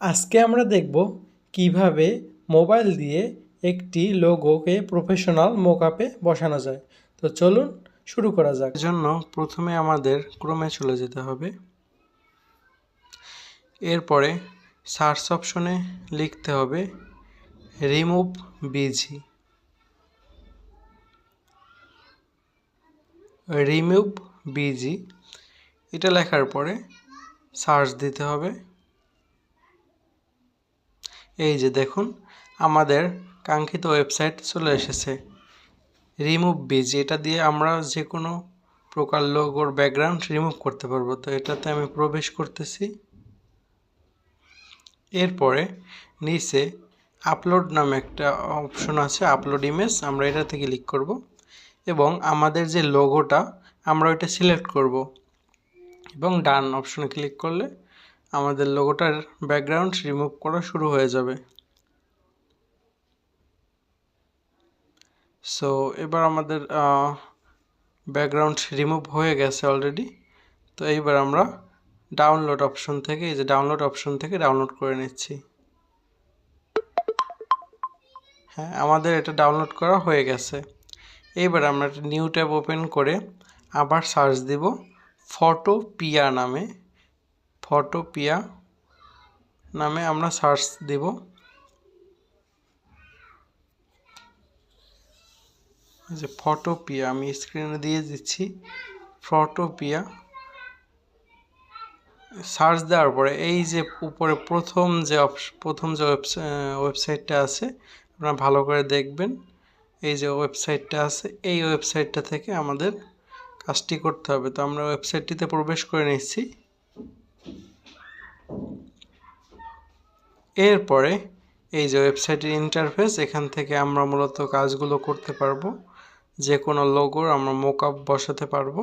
আজকে আমরা দেখব কিভাবে মোবাইল দিয়ে একটি লোগোকে প্রফেশনাল মোকআপে বসানো যায়। তো চলুন শুরু করা যাক। এর জন্য প্রথমে আমাদের ক্রোমে চলে যেতে হবে। এরপরে সার্চ অপশনে লিখতে হবে রিমুভ বিজি। রিমুভ বিজি এটা লেখার পরে সার্চ দিতে হবে। এই যে দেখুন আমাদের কাঙ্ক্ষিত ওয়েবসাইট চলে এসেছে রিমুভ বিজি। এটা দিয়ে আমরা যে কোনো প্রকার লোগোর ব্যাকগ্রাউন্ড রিমুভ করতে পারবো। তো এটাতে আমি প্রবেশ করতেছি। এরপরে নিচে আপলোড নামে একটা অপশন আছে, আপলোড ইমেজ, আমরা এটাতে ক্লিক করব এবং আমাদের যে লোগোটা আমরা ওইটা সিলেক্ট করব এবং ডান অপশনে ক্লিক করলে আমাদের লোগোটার ব্যাকগ্রাউন্ড রিমুভ করা শুরু হয়ে যাবে। সো এবার আমাদের ব্যাকগ্রাউন্ড রিমুভ হয়ে গেছে অলরেডি। তো এইবার আমরা ডাউনলোড অপশন থেকে এই যে ডাউনলোড অপশন থেকে ডাউনলোড করে নিচ্ছি। হ্যাঁ, আমাদের এটা ডাউনলোড করা হয়ে গেছে। এইবার আমরা একটা নিউ ট্যাব ওপেন করে আবার সার্চ দেব ফটোপিয়া নামে। ফটোপিয়া নামে আমরা সার্চ দেব। যে ফটোপিয়া আমি স্ক্রিনে দিয়ে দিচ্ছি ফটোপিয়া। সার্চ দেওয়ার পরে এই যে উপরে প্রথম যে ওয়েবসাইটটা আছে আপনারা ভালো করে দেখবেন। এই যে ওয়েবসাইটটা আছে এই ওয়েবসাইটটা থেকে আমাদের কাজটি করতে হবে। তো আমরা ওয়েবসাইটটিতে প্রবেশ করে নিচ্ছি। এরপরে এই যে ওয়েবসাইটের ইন্টারফেস, এখান থেকে আমরা মূলত কাজগুলো করতে পারবো। যে কোনো লোগোর আমরা মোকআপ বসাতে পারবো।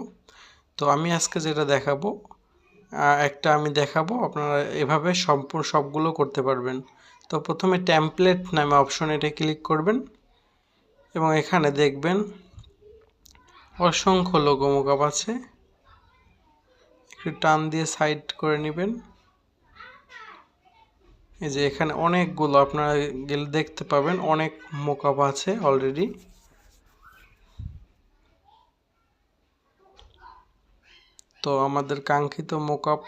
তো আমি আজকে যেটা দেখাবো আমি দেখাবো, আপনারা এভাবে সবগুলো করতে পারবেন। তো প্রথমে টেমপ্লেট নামে অপশন এটা ক্লিক করবেন এবং এখানে দেখবেন অসংখ্য লোগো মোকআপ আছে। একটু টান দিয়ে সাইড করে নেবেন। এই যে এখানে অনেকগুলো আপনারা গেলে দেখতে পাবেন, অনেক মোকআপ আছে অলরেডি। তো আমাদের কাঙ্ক্ষিত মোকআপ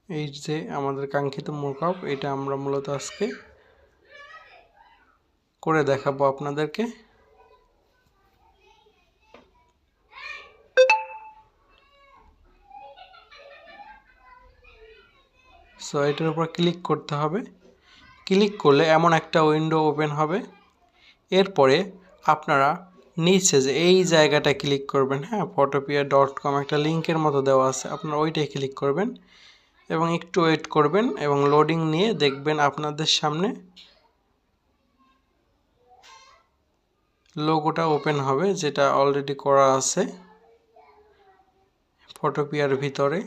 এই যে আমাদের কাঙ্ক্ষিত মোকআপ এটা আমরা মূলত আজকে করে দেখাবো আপনাদেরকে। সো এটার উপর ক্লিক করতে হবে। ক্লিক করলে এমন একটা উইন্ডো ওপেন হবে। এরপরে আপনারা নিচে যে এই জায়গাটা ক্লিক করবেন, হ্যাঁ, photopia.com একটা লিঙ্কের মতো দেওয়া আছে, আপনারা ওইটাই ক্লিক করবেন এবং একটু ওয়েট করবেন এবং লোডিং নিয়ে দেখবেন আপনাদের সামনে লোগোটা ওপেন হবে যেটা অলরেডি করা আছে ফটোপিয়ার ভিতরে।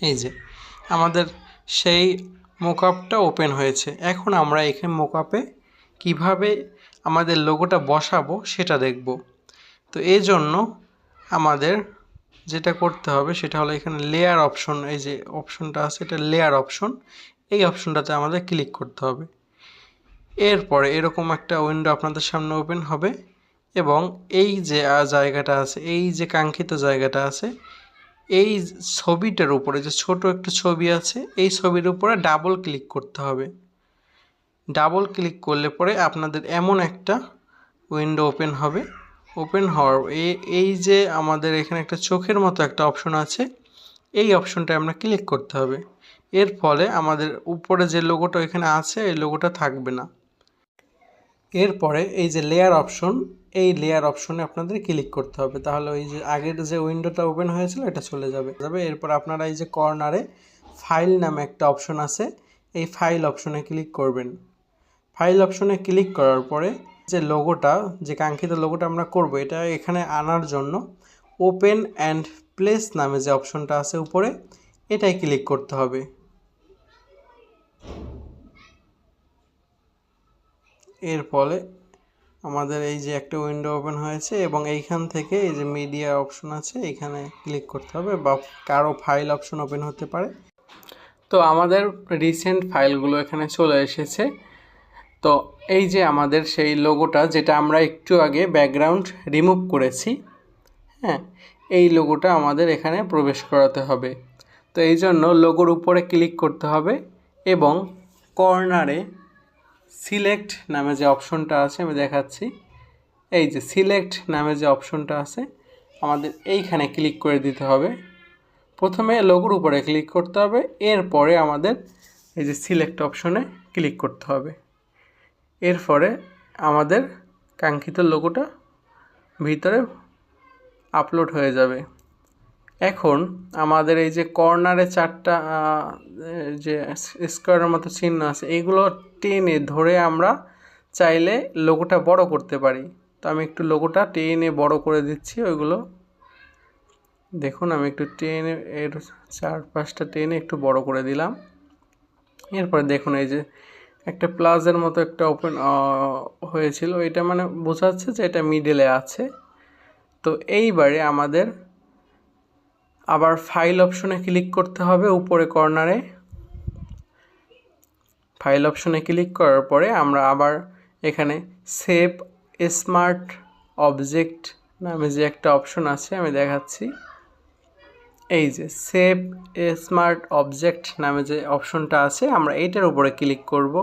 এই যে আমাদের সেই মোকআপটা ওপেন হয়েছে। এখন আমরা এখানে মোকআপে কিভাবে আমাদের লোগোটা বসাবো সেটা দেখব। তো এই জন্য আমাদের যেটা করতে হবে সেটা হলো এখানে লেয়ার অপশন, এই যে অপশনটা আছে এটা লেয়ার অপশন, এই অপশনটাতে আমাদের ক্লিক করতে হবে। এরপরে এরকম একটা উইন্ডো আপনাদের সামনে ওপেন হবে এবং এই যে জায়গাটা আছে, এই যে কাঙ্ক্ষিত জায়গাটা আছে, এই ছবিটার উপরে যে ছোট একটা ছবি আছে এই ছবির উপরে ডাবল ক্লিক করতে হবে। ডাবল ক্লিক করলে পরে আপনাদের এমন একটা উইন্ডো ওপেন হবে। ওপেন হওয়ার এই যে আমাদের এখানে একটা চোখের মতো একটা অপশন আছে, এই অপশনটায় আমরা ক্লিক করতে হবে। এর ফলে আমাদের উপরে যে লোগোটা এখানে আছে এই লোগোটা থাকবে না। এরপরে এই যে লেয়ার অপশন, এই লেয়ার অপশনে আপনাদের ক্লিক করতে হবে, তাহলে ওই যে আগের যে উইন্ডোটা ওপেন হয়েছিল এটা চলে যাবে। এরপর আপনারা এই যে কর্নারে ফাইল নামে একটা অপশন আছে, এই ফাইল অপশনে ক্লিক করবেন। ফাইল অপশনে ক্লিক করার পরে যে লোগোটা, যে কাঙ্ক্ষিত লোগোটা আমরা করব, এটা এখানে আনার জন্য ওপেন অ্যান্ড প্লেস নামে যে অপশনটা আছে উপরে এটাই ক্লিক করতে হবে। এর ফলে আমাদের এই যে একটা উইন্ডো ওপেন হয়েছে এবং এইখান থেকে এই যে মিডিয়া অপশন আছে এখানে ক্লিক করতে হবে, বা কারো ফাইল অপশন ওপেন হতে পারে। তো আমাদের রিসেন্ট ফাইলগুলো এখানে চলে এসেছে। তো এই যে আমাদের সেই লোগোটা যেটা আমরা একটু আগে ব্যাকগ্রাউন্ড রিমুভ করেছি, হ্যাঁ, এই লোগোটা আমাদের এখানে প্রবেশ করাতে হবে। তো এই জন্য লোগোর উপরে ক্লিক করতে হবে এবং কর্নারে সিলেক্ট নামে যে অপশনটা আছে আমি দেখাচ্ছি, এই যে সিলেক্ট নামে যে অপশনটা আছে আমাদের এইখানে ক্লিক করে দিতে হবে। প্রথমে লোগোর উপরে ক্লিক করতে হবে, এরপরে আমাদের এই যে সিলেক্ট অপশনে ক্লিক করতে হবে। এরপরে আমাদের কাঙ্ক্ষিত লোগোটা ভিতরে আপলোড হয়ে যাবে। এখন আমাদের এই যে কর্নারে চারটা যে স্কোয়ারের মতো চিহ্ন আছে এইগুলো টেনে ধরে আমরা চাইলে লোগোটা বড় করতে পারি। তো আমি একটু লোগোটা টেনে বড় করে দিচ্ছি। ওইগুলো দেখুন আমি একটু টেনে এর চারপাশটা টেনে একটু বড় করে দিলাম। এরপরে দেখুন এই যে একটা প্লাসের মতো একটা ওপেন হয়েছিল, এটা মানে বোঝাচ্ছে যে এটা মিডলে আছে। তো এইবারে আমাদের আবার ফাইল অপশনে ক্লিক করতে হবে উপরে কর্নারে। ফাইল অপশনে ক্লিক করার পরে আমরা আবার এখানে সেভ স্মার্ট অবজেক্ট নামে যে একটা অপশন আছে আমি দেখাচ্ছি, এই যে সেভ স্মার্ট অবজেক্ট নামে যে অপশনটা আছে আমরা এইটার উপরে ক্লিক করব।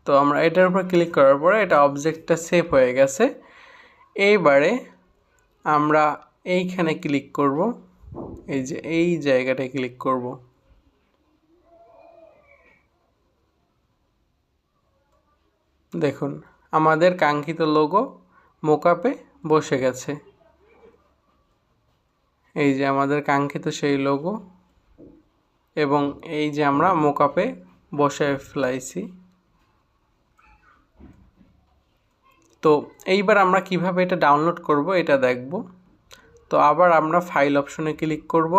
তো আমরা এটার উপর ক্লিক করার পরে এটা অবজেক্টটা সেভ হয়ে গেছে। এইবারে আমরা এইখানে ক্লিক করব, এই যে এই জায়গাটায় ক্লিক করব। দেখুন আমাদের কাঙ্ক্ষিত লোগো মোকআপে বসে গেছে। এই যে আমাদের কাঙ্ক্ষিত সেই লোগো, এবং এই যে আমরা মোকআপে বসে ফেলাইছি। তো এইবার আমরা কিভাবে এটা ডাউনলোড করব এটা দেখব। তো আবার আমরা ফাইল অপশনে ক্লিক করব।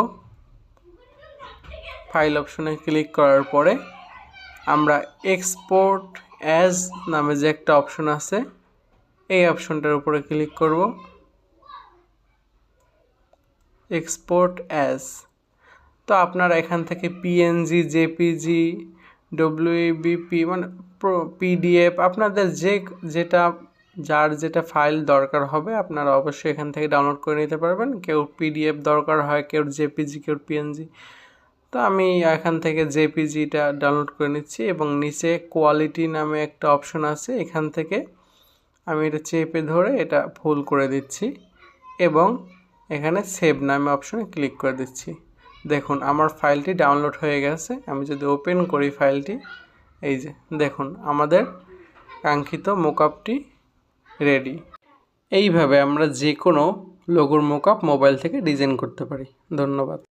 ফাইল অপশনে ক্লিক করার পরে আমরা এক্সপোর্ট অ্যাজ নামে যে একটা অপশন আছে এই অপশনটার উপরে ক্লিক করব। এক্সপোর্ট অ্যাজ, তো আপনারা এখান থেকে পিএনজি, জেপিজি, ডব্লিউবিপি মানে পিডিএফ আপনাদের যার যেটা ফাইল দরকার হবে আপনারা অবশ্যই এখান থেকে ডাউনলোড করে নিতে পারবেন। কেউ পিডিএফ দরকার হয়, কেউ জেপিজি, কেউ পিএনজি। তো আমি এখান থেকে জেপিজিটা ডাউনলোড করে নিচ্ছি এবং নিচে কোয়ালিটি নামে একটা অপশন আছে, এখান থেকে আমি এটা চেপে ধরে এটা ফুল করে দিচ্ছি এবং এখানে সেভ নামে অপশনে ক্লিক করে দিচ্ছি। দেখুন আমার ফাইলটি ডাউনলোড হয়ে গেছে। আমি যদি ওপেন করি ফাইলটি, এই যে দেখুন আমাদের কাঙ্ক্ষিত মোকআপটি রেডি। এইভাবে আমরা যে কোনো লোগোর মোকআপ মোবাইল থেকে ডিজাইন করতে পারি। ধন্যবাদ।